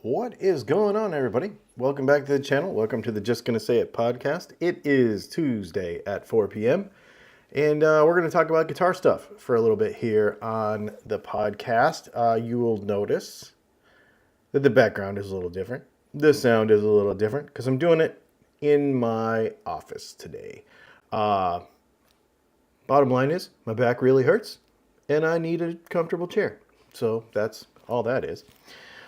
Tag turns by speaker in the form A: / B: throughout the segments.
A: What is going on, everybody? Welcome back to the channel. Welcome to the Just Gonna Say It podcast. It is Tuesday at 4 p.m. and we're going to talk about guitar stuff for a little bit here on the podcast. You will notice that the background is a little different. The sound is a little different because I'm doing it in my office today. Bottom line is my back really hurts and I need a comfortable chair. So that's all that is.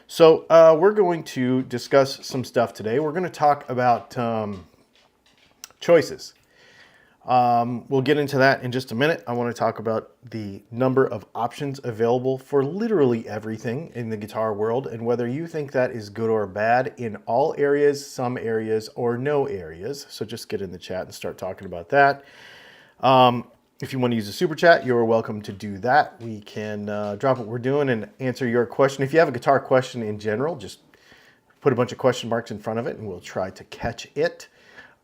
A: So we're going to discuss some stuff today. We're going to talk about choices. We'll get into that in just a minute. I want to talk about the number of options available for literally everything in the guitar world and whether you think that is good or bad in all areas, some areas, or no areas. So just get in the chat and start talking about that. If you want to use a super chat, you're welcome to do that. We can drop what we're doing and answer your question. If you have a guitar question in general, just put a bunch of question marks in front of it and we'll try to catch it.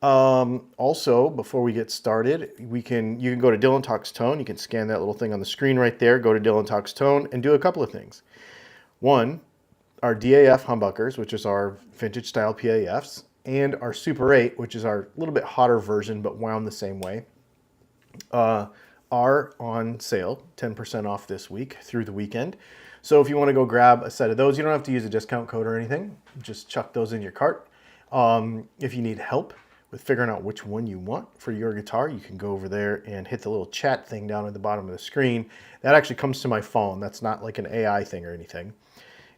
A: Also, before we get started, you can go to DylanTalksTone. You can scan that little thing on the screen right there. Go to DylanTalksTone and do a couple of things. One, our DAF humbuckers, which is our vintage style PAFs, and our Super 8, which is our little bit hotter version but wound the same way. Are on sale, 10% off this week through the weekend. So if you want to go grab a set of those, you don't have to use a discount code or anything. Just chuck those in your cart. If you need help with figuring out which one you want for your guitar, you can go over there and hit the little chat thing down at the bottom of the screen. That actually comes to my phone. That's not like an AI thing or anything.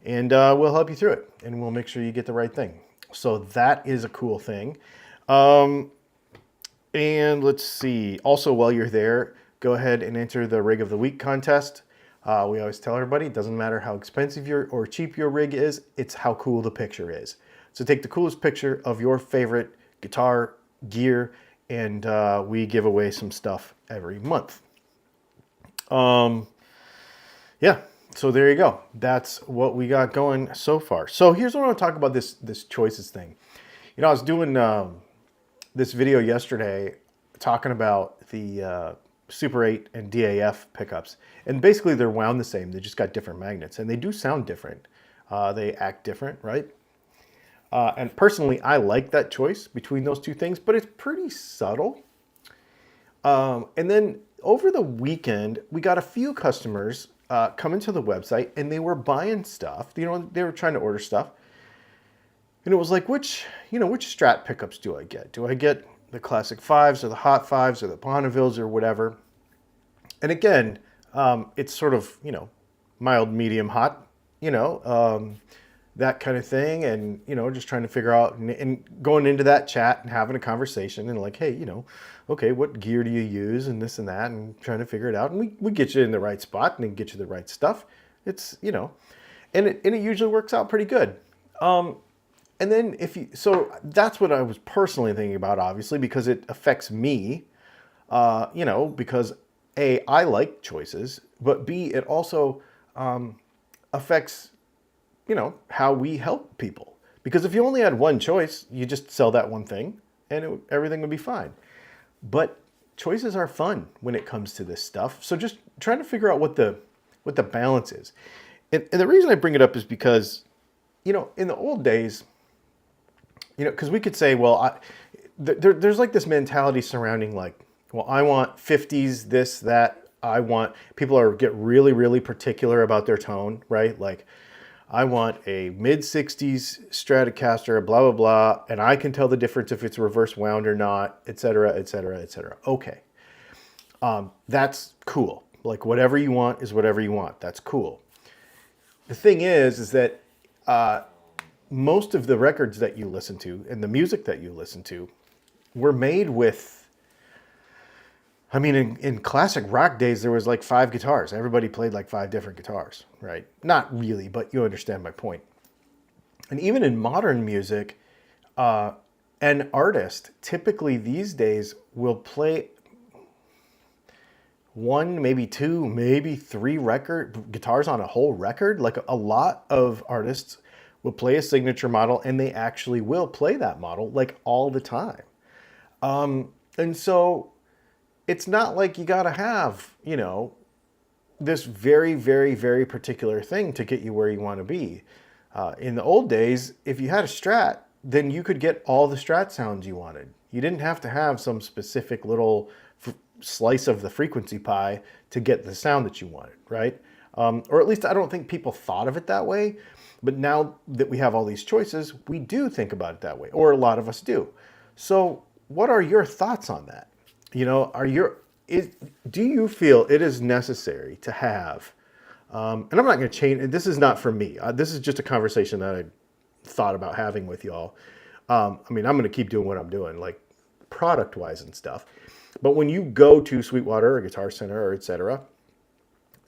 A: And we'll help you through it and we'll make sure you get the right thing. So that is a cool thing. And let's see. Also, while you're there, go ahead and enter the Rig of the Week contest. We always tell everybody, it doesn't matter how expensive or cheap your rig is, it's how cool the picture is. So take the coolest picture of your favorite guitar gear, and we give away some stuff every month. Yeah, so there you go. That's what we got going so far. So here's what I want to talk about this choices thing. You know, I was doing this video yesterday talking about the Super 8 and DAF pickups. And basically they're wound the same. They just got different magnets. And they do sound different. They act different, right? And personally, I like that choice between those two things. But it's pretty subtle. And then over the weekend, we got a few customers coming to the website. And they were buying stuff. You know, they were trying to order stuff. And it was like, which Strat pickups do I get? Do I get the classic 5s or the hot 5s or the Bonnevilles or whatever? And again, it's sort of, mild, medium, hot, that kind of thing. And, just trying to figure out and going into that chat and having a conversation and like, hey, okay, what gear do you use and this and that and trying to figure it out. And we get you in the right spot and get you the right stuff. It's, and it usually works out pretty good. And then so that's what I was personally thinking about, obviously, because it affects me, because A, I like choices, but B, it also affects, how we help people. Because if you only had one choice, you just sell that one thing and everything would be fine. But choices are fun when it comes to this stuff. So just trying to figure out what the balance is. And the reason I bring it up is because, in the old days, because we could say, well, there's like this mentality surrounding like, well, I want 50s, this, that. People get really, really particular about their tone, right? Like, I want a mid-60s Stratocaster, blah, blah, blah, and I can tell the difference if it's reverse wound or not, et cetera, et cetera, et cetera. Okay. That's cool. Like, whatever you want is whatever you want. That's cool. The thing is that most of the records that you listen to and the music that you listen to were made with, in classic rock days, there was like 5 guitars. Everybody played like 5 different guitars, right? Not really, but you understand my point. And even in modern music, an artist typically these days will play 1, maybe 2, maybe 3 guitars on a whole record. Like a lot of artists will play a signature model and they actually will play that model like all the time. And so it's not like you got to have, this very, very, very particular thing to get you where you want to be. In the old days, if you had a Strat, then you could get all the Strat sounds you wanted. You didn't have to have some specific little slice of the frequency pie to get the sound that you wanted, right? Or at least I don't think people thought of it that way. But now that we have all these choices, we do think about it that way, or a lot of us do. So what are your thoughts on that? You know, do you feel it is necessary to have, and I'm not going to change, this is not for me. This is just a conversation that I thought about having with y'all. I mean, I'm going to keep doing what I'm doing, like product-wise and stuff. But when you go to Sweetwater or Guitar Center or etc.,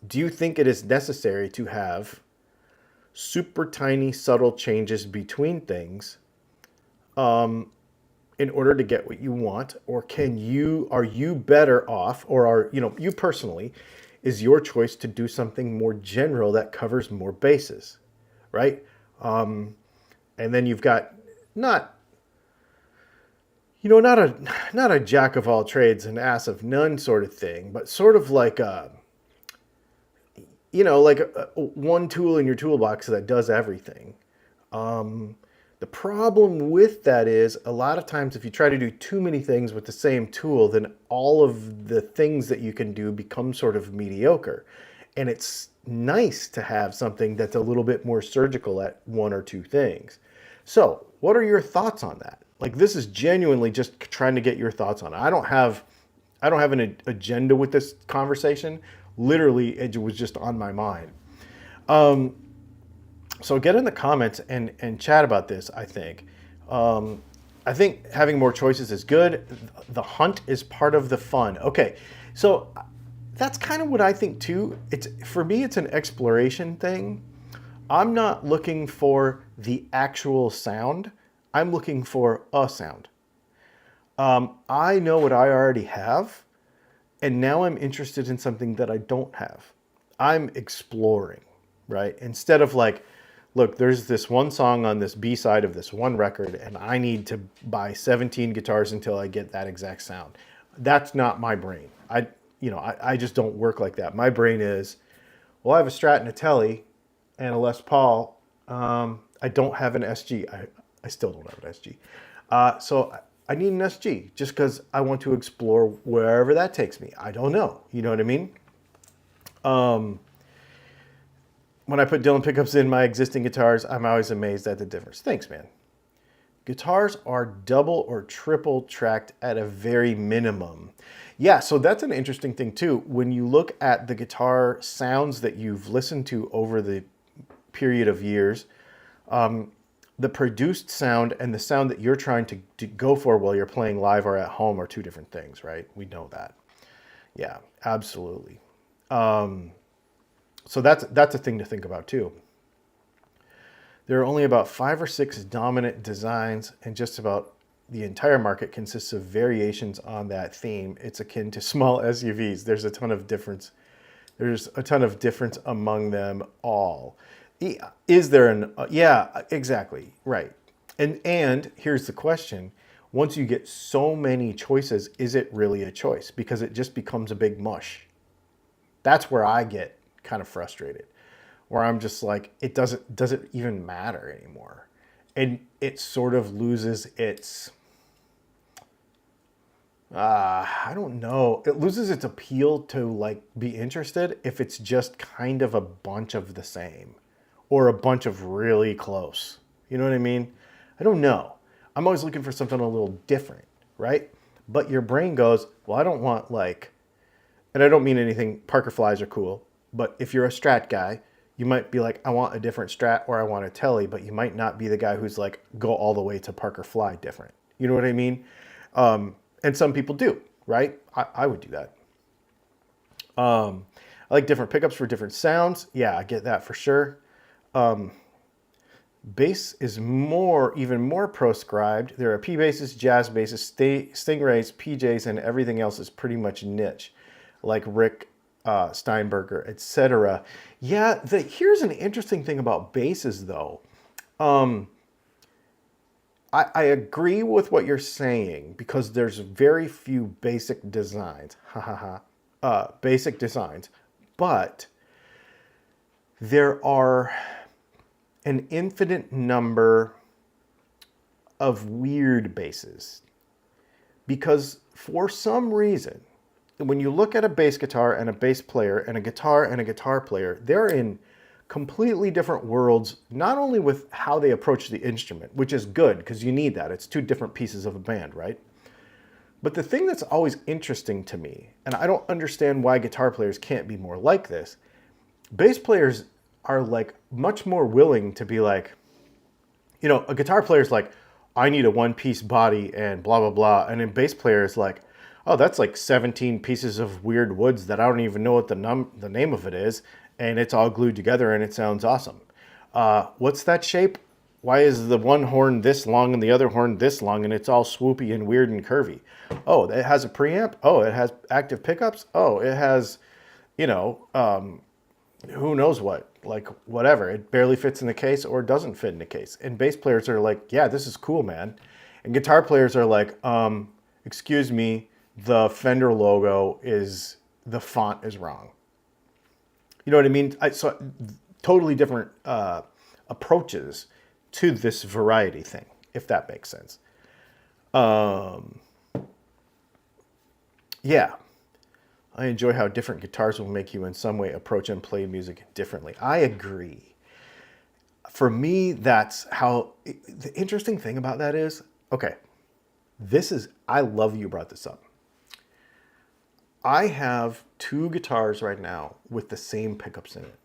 A: do you think it is necessary to have super tiny, subtle changes between things in order to get what you want? Or are you better off, or you personally, is your choice to do something more general that covers more bases, right? And then you've got not a jack of all trades and ass of none sort of thing, but sort of like one tool in your toolbox that does everything. The problem with that is a lot of times if you try to do too many things with the same tool, then all of the things that you can do become sort of mediocre. And it's nice to have something that's a little bit more surgical at one or two things. So what are your thoughts on that? Like, this is genuinely just trying to get your thoughts on it. I don't have an agenda with this conversation. Literally, it was just on my mind. So get in the comments and chat about this, I think. I think having more choices is good. The hunt is part of the fun. Okay, so that's kind of what I think too. For me, it's an exploration thing. I'm not looking for the actual sound. I'm looking for a sound. I know what I already have, and now I'm interested in something that I don't have. I'm exploring, right? Instead of like, look, there's this one song on this B side of this one record, and I need to buy 17 guitars until I get that exact sound. That's not my brain. I just don't work like that. My brain is, well, I have a Strat and a Tele and a Les Paul. I don't have an SG. I still don't have an SG. So I need an SG just because I want to explore wherever that takes me. I don't know. You know what I mean? When I put Dylan pickups in my existing guitars, I'm always amazed at the difference. Thanks, man. Guitars are double or triple tracked at a very minimum. Yeah, so that's an interesting thing too. When you look at the guitar sounds that you've listened to over the period of years, the produced sound and the sound that you're trying to go for while you're playing live or at home are two different things, right? We know that. Yeah, absolutely. So that's a thing to think about too. There are only about 5 or 6 dominant designs, and just about the entire market consists of variations on that theme. It's akin to small SUVs. There's a ton of difference. There's a ton of difference among them all. Is there yeah, exactly, right. And here's the question. Once you get so many choices, is it really a choice? Because it just becomes a big mush. That's where I get kind of frustrated, where I'm just like, it doesn't even matter anymore. And it sort of loses its, I don't know, it loses its appeal to like be interested if it's just kind of a bunch of the same or a bunch of really close. You know what I mean? I don't know. I'm always looking for something a little different, right? But your brain goes, well, I don't want like, and I don't mean anything, Parker Flies are cool, but if you're a Strat guy, you might be like, I want a different Strat or I want a Tele, but you might not be the guy who's like, go all the way to Parker Fly different. You know what I mean? And some people do, right? I would do that. I like different pickups for different sounds. Yeah, I get that for sure. Bass is even more proscribed. There are P basses, jazz basses, Stingrays, PJs, and everything else is pretty much niche, like Rick Steinberger, etc. Yeah, here's an interesting thing about basses, though. I agree with what you're saying because there's very few basic designs. Basic designs, but there are, an infinite number of weird basses. Because for some reason, when you look at a bass guitar and a bass player and a guitar player, they're in completely different worlds, not only with how they approach the instrument, which is good because you need that. It's two different pieces of a band, right? But the thing that's always interesting to me, and I don't understand why guitar players can't be more like this, bass players are like much more willing to be like, you know, a guitar player's like, I need a one-piece body and blah, blah, blah. And then bass player is like, oh, that's like 17 pieces of weird woods that I don't even know what the name of it is. And it's all glued together and it sounds awesome. What's that shape? Why is the one horn this long and the other horn this long and it's all swoopy and weird and curvy? Oh, it has a preamp? Oh, it has active pickups? Oh, it has, you know, who knows what, like whatever. It barely fits in the case or doesn't fit in the case. And bass players are like, yeah, this is cool, man. And guitar players are like, excuse me, the Fender logo is, the font is wrong. You know what I mean? So totally different approaches to this variety thing, if that makes sense. Yeah. I enjoy how different guitars will make you in some way approach and play music differently. I agree. For me, that's how, the interesting thing about that is, okay, I love you brought this up. I have two guitars right now with the same pickups in it.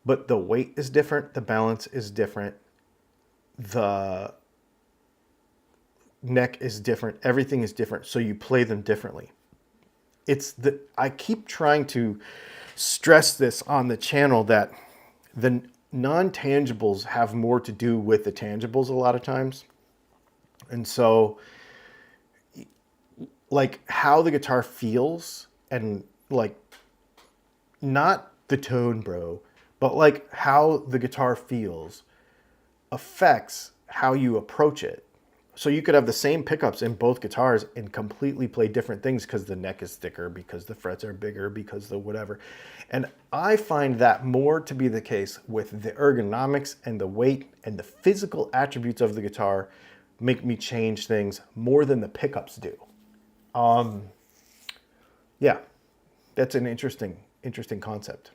A: But the weight is different, the balance is different, the neck is different, everything is different, so you play them differently. I keep trying to stress this on the channel that the non-tangibles have more to do with the tangibles a lot of times. And so, like, how the guitar feels and, like, not the tone, bro, but, like, how the guitar feels affects how you approach it. So you could have the same pickups in both guitars and completely play different things because the neck is thicker, because the frets are bigger, because the whatever. And I find that more to be the case with the ergonomics and the weight and the physical attributes of the guitar make me change things more than the pickups do. Yeah, that's an interesting concept.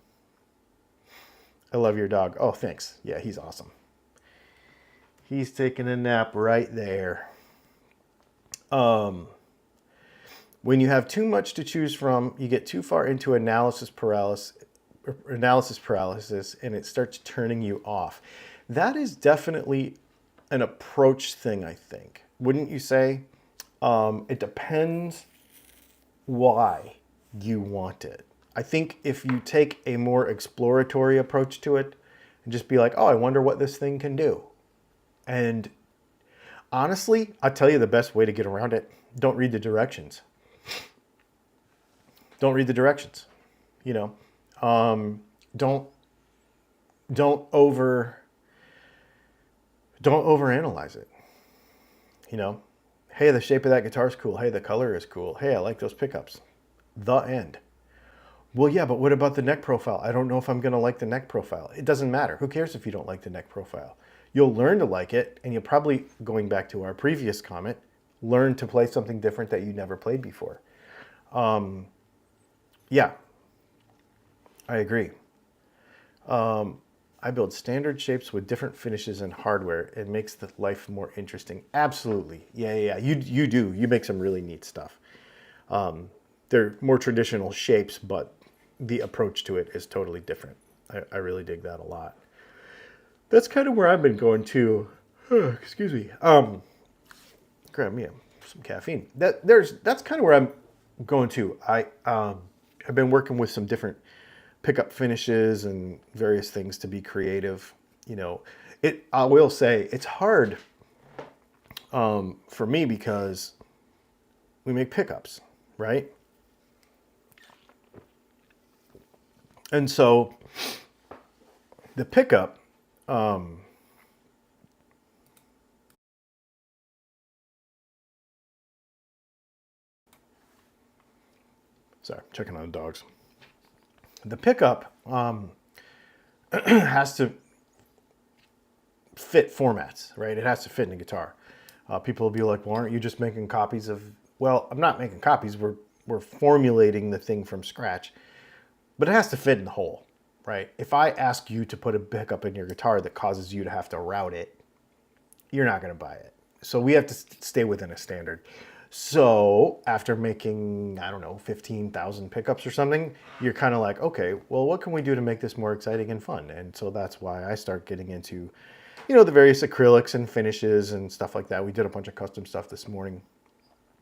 A: I love your dog. Oh, thanks. Yeah, he's awesome. He's taking a nap right there. When you have too much to choose from, you get too far into analysis paralysis, and it starts turning you off. That is definitely an approach thing, I think. Wouldn't you say? It depends why you want it. I think if you take a more exploratory approach to it and just be like, oh, I wonder what this thing can do. And honestly, I'll tell you the best way to get around it. Don't read the directions. Don't read the directions. You know, don't overanalyze it. You know, hey, the shape of that guitar is cool. Hey, the color is cool. Hey, I like those pickups. The end. Well, yeah, but what about the neck profile? I don't know if I'm going to like the neck profile. It doesn't matter. Who cares if you don't like the neck profile? You'll learn to like it, and you'll probably, going back to our previous comment, learn to play something different that you never played before. Yeah, I agree. I build standard shapes with different finishes and hardware. It makes the life more interesting. Absolutely. Yeah. You do. You make some really neat stuff. They're more traditional shapes, but the approach to it is totally different. I really dig that a lot. That's kind of where I've been going to. Excuse me. Grab me some caffeine. That's kind of where I'm going to. I've been working with some different pickup finishes and various things to be creative. You know, I will say it's hard for me because we make pickups, right? And so the pickup, sorry, checking on the dogs. The pickup has to fit formats, right? It has to fit in a guitar. People will be like, well, aren't you just making copies of, well, I'm not making copies. We're formulating the thing from scratch, but it has to fit in the whole, right? If I ask you to put a pickup in your guitar that causes you to have to route it, you're not going to buy it. So we have to stay within a standard. So after making, I don't know, 15,000 pickups or something, you're kind of like, okay, well, what can we do to make this more exciting and fun? And so that's why I start getting into, the various acrylics and finishes and stuff like that. We did a bunch of custom stuff this morning.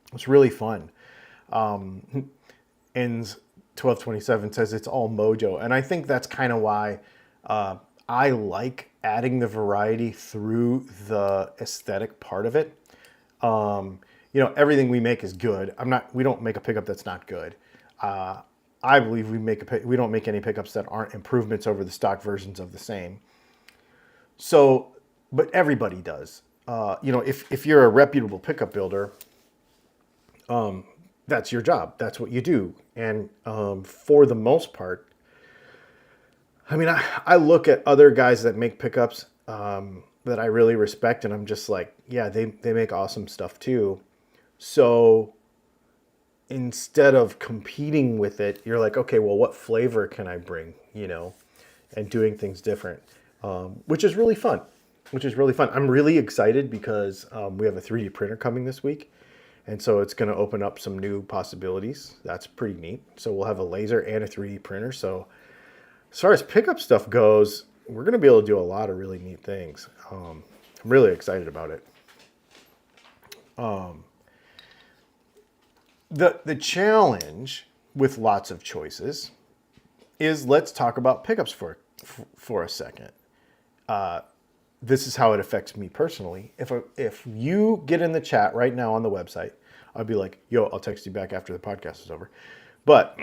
A: It was really fun. Ends 1227 says it's all mojo. And I think that's kind of why I like adding the variety through the aesthetic part of it. Everything we make is good. We don't make a pickup that's not good. I believe we don't make any pickups that aren't improvements over the stock versions of the same. So, but everybody does. If you're a reputable pickup builder, that's your job. That's what you do. And for the most part, I look at other guys that make pickups that I really respect, and I'm just like, yeah, they make awesome stuff too. So instead of competing with it, you're like, okay, well, what flavor can I bring, and doing things different, which is really fun. I'm really excited because we have a 3D printer coming this week. And so it's going to open up some new possibilities. That's pretty neat. So we'll have a laser and a 3D printer. So as far as pickup stuff goes, we're going to be able to do a lot of really neat things. I'm really excited about it. The challenge with lots of choices is, let's talk about pickups for a second. This is how it affects me personally. If you get in the chat right now on the website, I'll be like, yo, I'll text you back after the podcast is over. But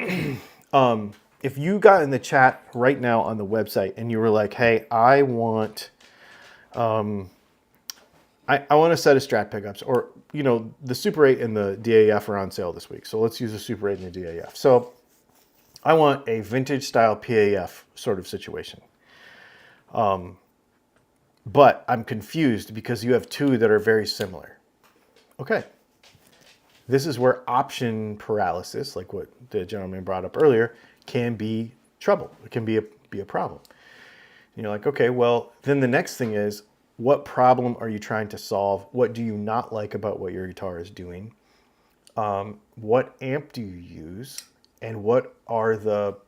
A: if you got in the chat right now on the website and you were like, hey, I want a set of Strat pickups, or, the Super 8 and the DAF are on sale this week. So let's use the Super 8 and the DAF. So I want a vintage style PAF sort of situation. But I'm confused because you have two that are very similar. Okay. This is where option paralysis, like what the gentleman brought up earlier, can be trouble. It can be a problem. And you're like, okay, well, then the next thing is, what problem are you trying to solve? What do you not like about what your guitar is doing? What amp do you use? And what are the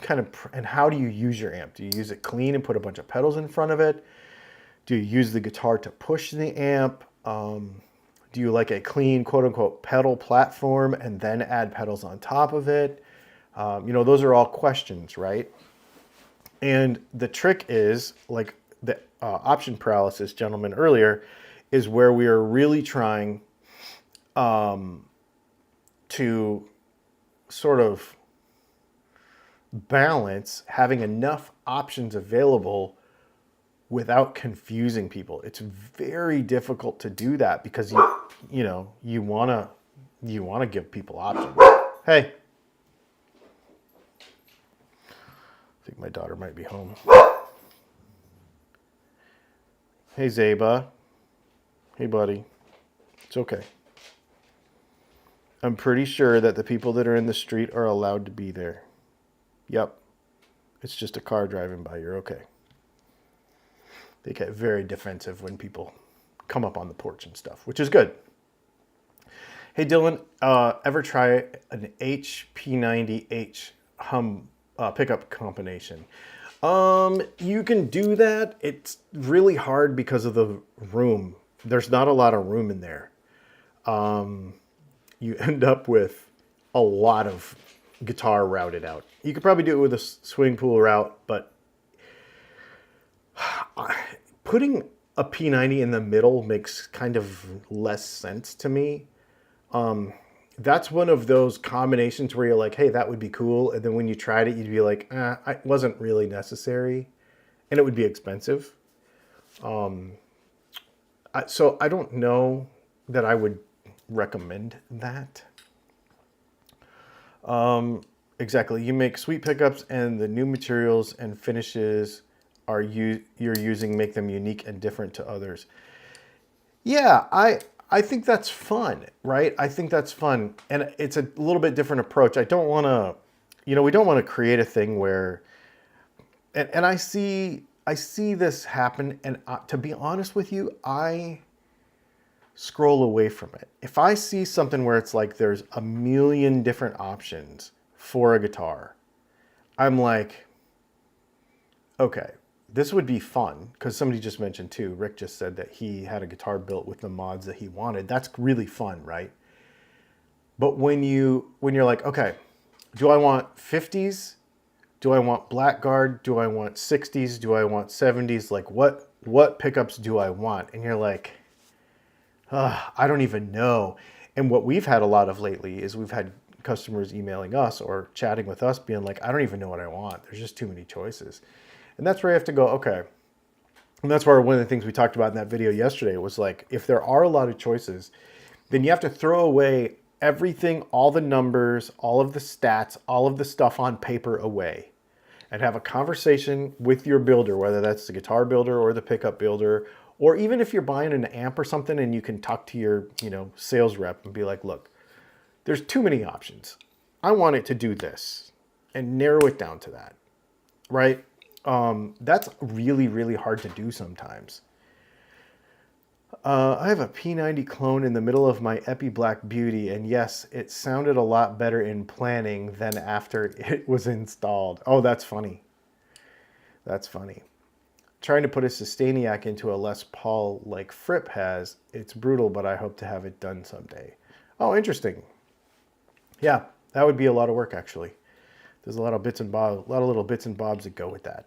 A: and how do you use your amp? Do you use it clean and put a bunch of pedals in front of it? Do you use the guitar to push the amp? Do you like a clean, quote unquote, pedal platform and then add pedals on top of it? Those are all questions, right? And the trick is, like the option paralysis gentleman earlier, is where we are really trying to sort of balance having enough options available without confusing people. It's very difficult to do that because you want to give people options. Hey. I think my daughter might be home. Hey, Zeba. Hey, buddy. It's okay. I'm pretty sure that the people that are in the street are allowed to be there. Yep. It's just a car driving by. You're okay. They get very defensive when people come up on the porch and stuff, which is good. Hey, Dylan, ever try an HP90H hum pickup combination? You can do that. It's really hard because of the room. There's not a lot of room in there. You end up with a lot of guitar routed out. You could probably do it with a swing pool route, but putting a P90 in the middle makes kind of less sense to me. That's one of those combinations where you're like, hey, that would be cool. And then when you tried it, you'd be like, it wasn't really necessary. And it would be expensive. So I don't know that I would recommend that. Exactly. You make sweet pickups and the new materials and finishes you're using make them unique and different to others? Yeah, I think that's fun, right? I think that's fun, and it's a little bit different approach. I don't want to, we don't want to create a thing where, and I see this happen, and to be honest with you, I scroll away from it. If I see something where it's like there's a million different options for a guitar, I'm like, okay, this would be fun, because somebody just mentioned too, Rick just said that he had a guitar built with the mods that he wanted. That's really fun, right? But when you're like, okay, do I want 50s? Do I want Blackguard? Do I want 60s? Do I want 70s? Like what pickups do I want? And you're like, I don't even know. And what we've had a lot of lately is we've had customers emailing us or chatting with us being like, I don't even know what I want. There's just too many choices. And that's where you have to go, okay. And that's where one of the things we talked about in that video yesterday was like, if there are a lot of choices, then you have to throw away everything, all the numbers, all of the stats, all of the stuff on paper away, and have a conversation with your builder, whether that's the guitar builder or the pickup builder, or even if you're buying an amp or something and you can talk to your, sales rep and be like, look, there's too many options. I want it to do this, and narrow it down to that, right? That's really, really hard to do sometimes. I have a P90 clone in the middle of my Epi Black Beauty, and yes, it sounded a lot better in planning than after it was installed. Oh, that's funny. That's funny. Trying to put a Sustainiac into a Les Paul like Fripp has. It's brutal, but I hope to have it done someday. Oh, interesting. Yeah, that would be a lot of work, actually. There's a lot of little bits and bobs that go with that.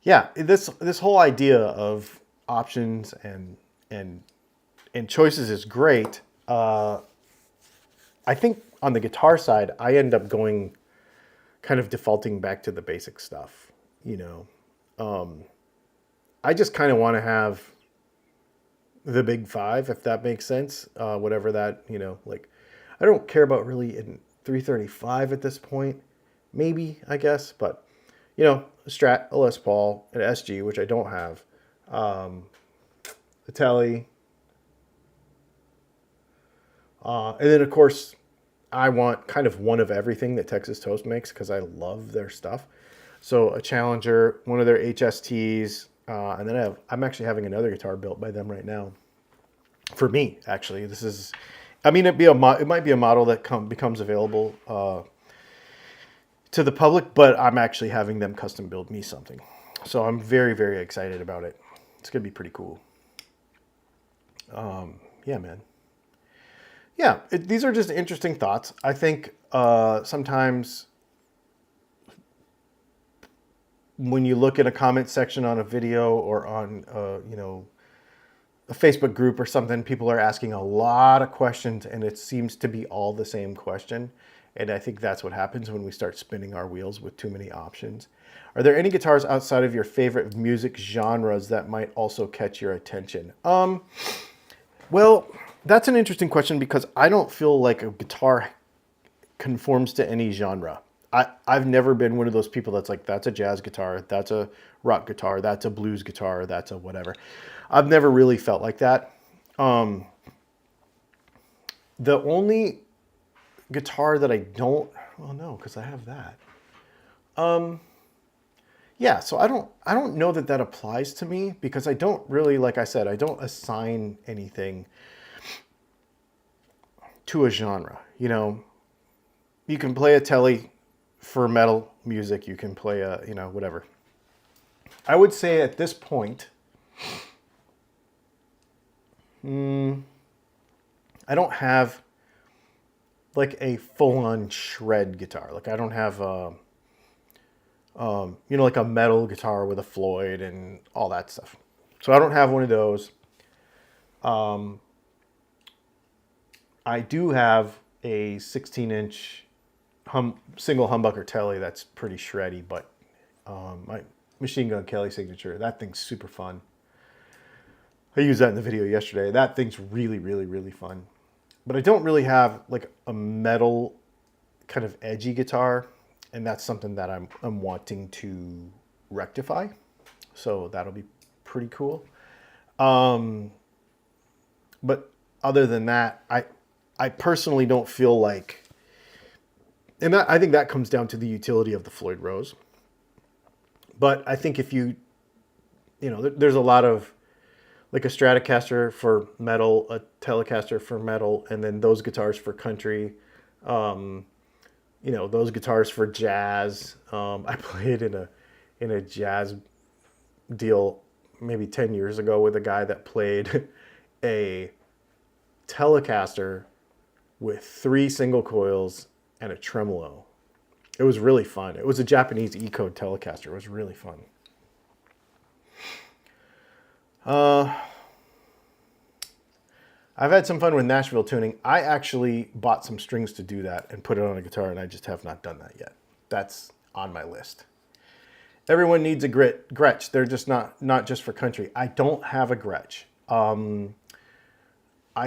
A: Yeah, this whole idea of options and choices is great. I think on the guitar side, I end up going kind of defaulting back to the basic stuff. I just kind of want to have the big five, if that makes sense. Whatever that, like, I don't care about really in 335 at this point. Maybe, I guess, but a Strat, a Les Paul, an SG, which I don't have, a Tele, and then of course I want kind of one of everything that Texas Toast makes because I love their stuff. So a Challenger, one of their HSTs, and then I'm actually having another guitar built by them right now. For me, actually, it might be a model that becomes available to the public, but I'm actually having them custom build me something. So I'm very, very excited about it. It's going to be pretty cool. Yeah, man. Yeah, these are just interesting thoughts. I think sometimes when you look at a comment section on a video or on, a Facebook group or something, people are asking a lot of questions and it seems to be all the same question. And I think that's what happens when we start spinning our wheels with too many options. Are there any guitars outside of your favorite music genres that might also catch your attention? Well, that's an interesting question because I don't feel like a guitar conforms to any genre. I've never been one of those people that's like, that's a jazz guitar, that's a rock guitar, that's a blues guitar, that's a whatever. I've never really felt like that. The only guitar that I don't, well, no, because I have that. Yeah, so I don't know that applies to me because I don't really, like I said, I don't assign anything to a genre. You can play a Tele for metal music, you can play a, whatever. I would say at this point, I don't have like a full-on shred guitar. Like I don't have like a metal guitar with a Floyd and all that stuff. So I don't have one of those. I do have a 16-inch single humbucker Tele that's pretty shreddy, but my Machine Gun Kelly signature, that thing's super fun. I used that in the video yesterday. That thing's really, really, really fun. But I don't really have like a metal kind of edgy guitar. And that's something that I'm wanting to rectify. So that'll be pretty cool. But other than that, I personally don't feel like, and that, I think that comes down to the utility of the Floyd Rose. But I think if you know, there's a lot of, like a Stratocaster for metal, a Telecaster for metal, and then those guitars for country. You know, those guitars for jazz. I played in a jazz deal maybe 10 years ago with a guy that played a Telecaster with 3 single coils and a tremolo. It was really fun. It was a Japanese E-Code Telecaster. It was really fun. I've had some fun with Nashville tuning. I actually bought some strings to do that and put it on a guitar, and I just have not done that yet. That's on my list. Everyone needs a Gretsch. They're just not just for country. I don't have a Gretsch. I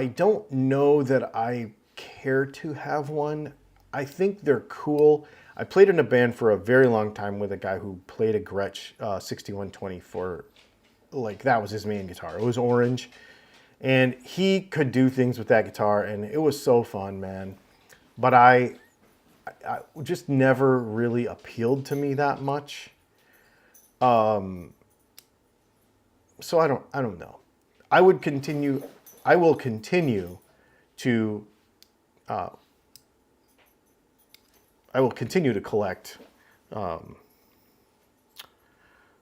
A: don't know that I care to have one. I think they're cool. I played in a band for a very long time with a guy who played a Gretsch 6120 for, like, that was his main guitar. It was orange. And he could do things with that guitar, and it was so fun, man. But I just never really appealed to me that much. So I don't know. I will continue to collect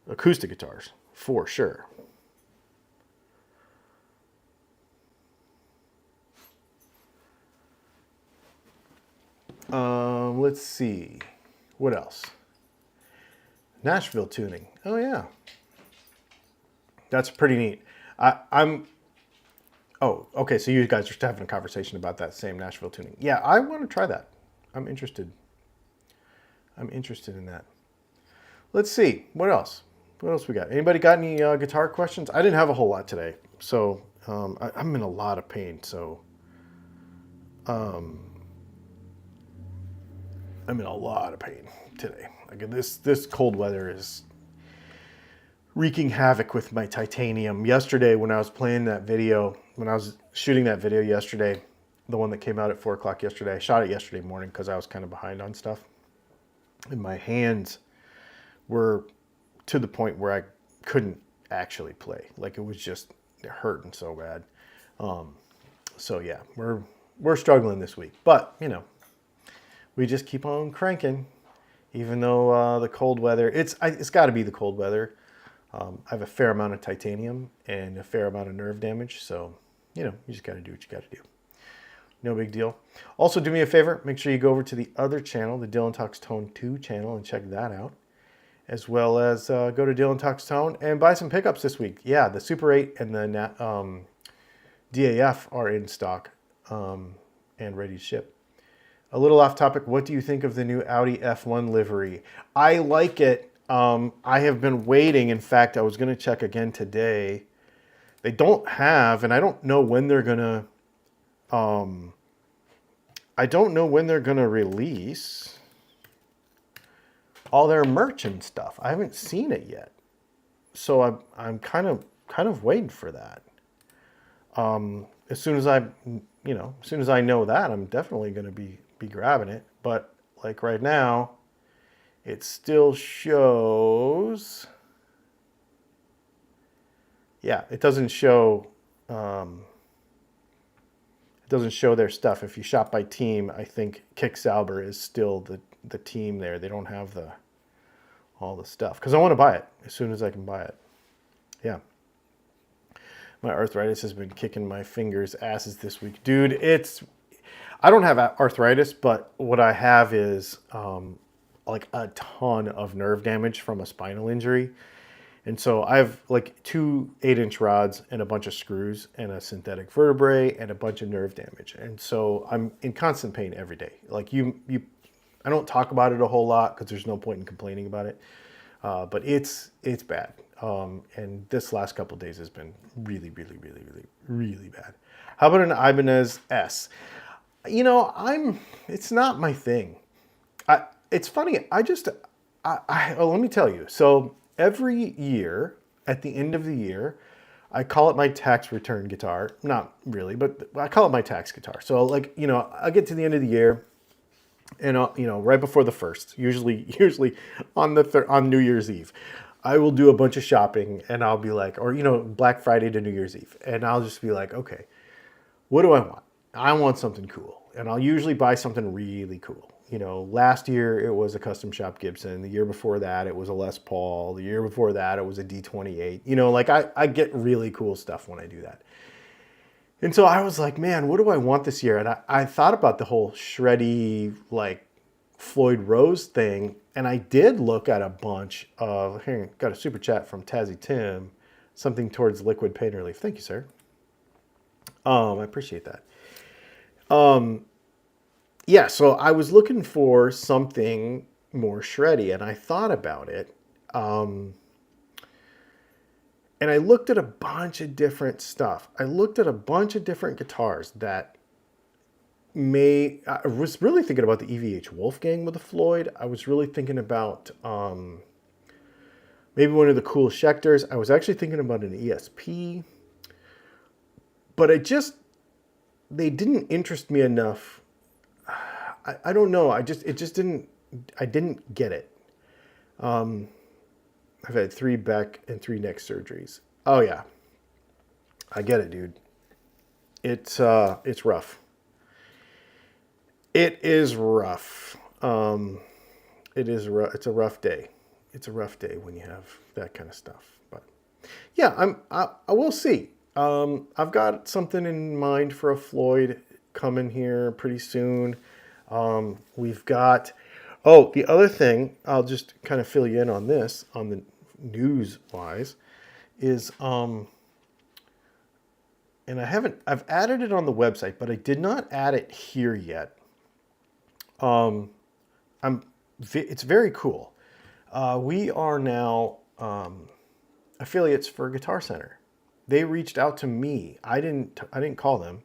A: acoustic guitars for sure. Let's see. What else? Nashville tuning. Oh, yeah. That's pretty neat. Oh, okay, so you guys are just having a conversation about that same Nashville tuning. Yeah, I want to try that. I'm interested in that. Let's see. What else? What else we got? Anybody got any guitar questions? I didn't have a whole lot today. So I'm in a lot of pain. So I'm in a lot of pain today. Like this cold weather is wreaking havoc with my titanium. Yesterday, when I was playing that video, when I was shooting that video yesterday, the one that came out at 4 o'clock yesterday, I shot it yesterday morning because I was kind of behind on stuff. And my hands were to the point where I couldn't actually play. Like, it was just hurting so bad. So yeah, we're struggling this week, but you know, we just keep on cranking, even though the cold weather, it's got to be the cold weather. I have a fair amount of titanium and a fair amount of nerve damage, so you know, you just got to do what you got to do. No big deal. Also, do me a favor, make sure you go over to the other channel, the Dylan Talks Tone 2 channel, and check that out. As well as go to Dylan Talks Tone and buy some pickups this week. Yeah, the Super 8 and the DAF are in stock and ready to ship. A little off topic, what do you think of the new Audi F1 livery? I like it. I have been waiting. In fact, I was going to check again today. They don't have, and I don't know when they're going to, release all their merch and stuff. I haven't seen it yet. So I'm kind of waiting for that. As soon as I know that, I'm definitely going to be grabbing it. But like right now, it still shows. Yeah, it doesn't show. It doesn't show their stuff. If you shop by team, I think Kick Sauber is still the team there. They don't have all the stuff because I want to buy it as soon as I can buy it. Yeah. My arthritis has been kicking my fingers' asses this week. Dude, I don't have arthritis, but what I have is like a ton of nerve damage from a spinal injury. And so I have like 2 8-inch rods and a bunch of screws and a synthetic vertebrae and a bunch of nerve damage. And so I'm in constant pain every day. Like I don't talk about it a whole lot because there's no point in complaining about it. But it's bad. And this last couple of days has been really, really, really, really, really bad. How about an Ibanez S? You know, it's not my thing. it's funny. Let me tell you. So every year, at the end of the year, I call it my tax return guitar. Not really, but I call it my tax guitar. So like, I get to the end of the year, and right before the first, usually on on New Year's Eve, I will do a bunch of shopping, and I'll be like, or Black Friday to New Year's Eve, and I'll just be like, okay, what do I want? I want something cool, and I'll usually buy something really cool. Last year it was a custom shop Gibson. The year before that it was a Les Paul. The year before that it was a D28. Like I get really cool stuff when I do that. And so I was like, man, what do I want this year? And I thought about the whole shreddy, like Floyd Rose thing. And I did look at a bunch of, here, got a super chat from Tazzy Tim, something towards liquid paint relief. Thank you, sir. I appreciate that. Yeah, so I was looking for something more shreddy, and I thought about it. And I looked at a bunch of different stuff. I looked at a bunch of different guitars that I was really thinking about the EVH Wolfgang with the Floyd. I was really thinking about maybe one of the cool Schechters. I was actually thinking about an ESP. But they didn't interest me enough. I don't know. I didn't get it. I've had 3 back and 3 neck surgeries. Oh yeah, I get it, dude. It's rough. It is rough. It is rough. It's a rough day. It's a rough day when you have that kind of stuff. But yeah, I will see. I've got something in mind for a Floyd coming here pretty soon. We've got. Oh, the other thing, I'll just kind of fill you in on this, on the news-wise, is, and I've added it on the website, but I did not add it here yet. It's very cool. We are now affiliates for Guitar Center. They reached out to me. I didn't call them.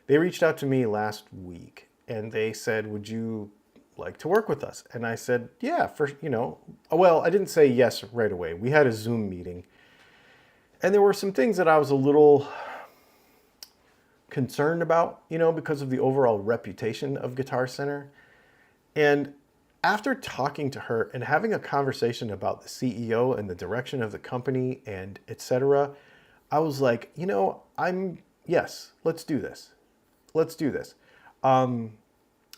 A: They reached out to me last week, and they said, would you like to work with us? And I said, yeah, well, I didn't say yes right away. We had a Zoom meeting, and there were some things that I was a little concerned about, because of the overall reputation of Guitar Center. And after talking to her and having a conversation about the CEO and the direction of the company and etc., I was like, yes, let's do this. Let's do this.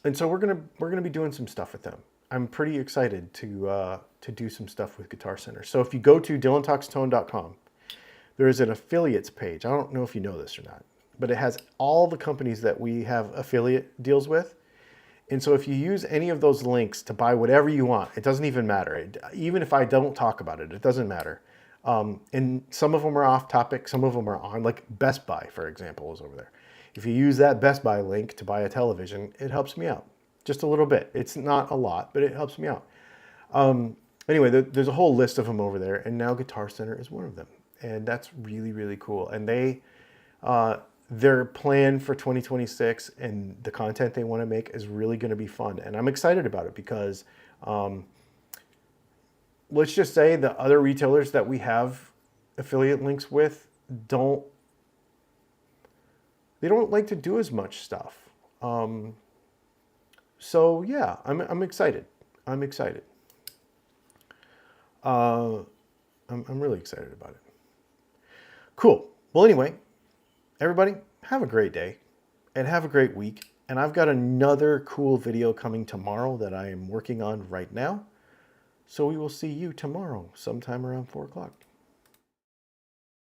A: And so we're gonna be doing some stuff with them. I'm pretty excited to do some stuff with Guitar Center. So if you go to DylanTalksTone.com, there is an affiliates page. I don't know if you know this or not, but it has all the companies that we have affiliate deals with. And so if you use any of those links to buy whatever you want, it doesn't even matter. Even if I don't talk about it, it doesn't matter. And some of them are off topic, some of them are on, like Best Buy, for example, is over there. If you use that Best Buy link to buy a television, it helps me out just a little bit. It's not a lot, but it helps me out. Anyway, there's a whole list of them over there, and now Guitar Center is one of them. And that's really, really cool. And their plan for 2026 and the content they want to make is really going to be fun. And I'm excited about it because let's just say the other retailers that we have affiliate links with don't like to do as much stuff. So yeah, I'm excited. I'm excited. I'm really excited about it. Cool. Well, anyway, everybody, have a great day and have a great week. And I've got another cool video coming tomorrow that I am working on right now. So we will see you tomorrow sometime around 4 o'clock.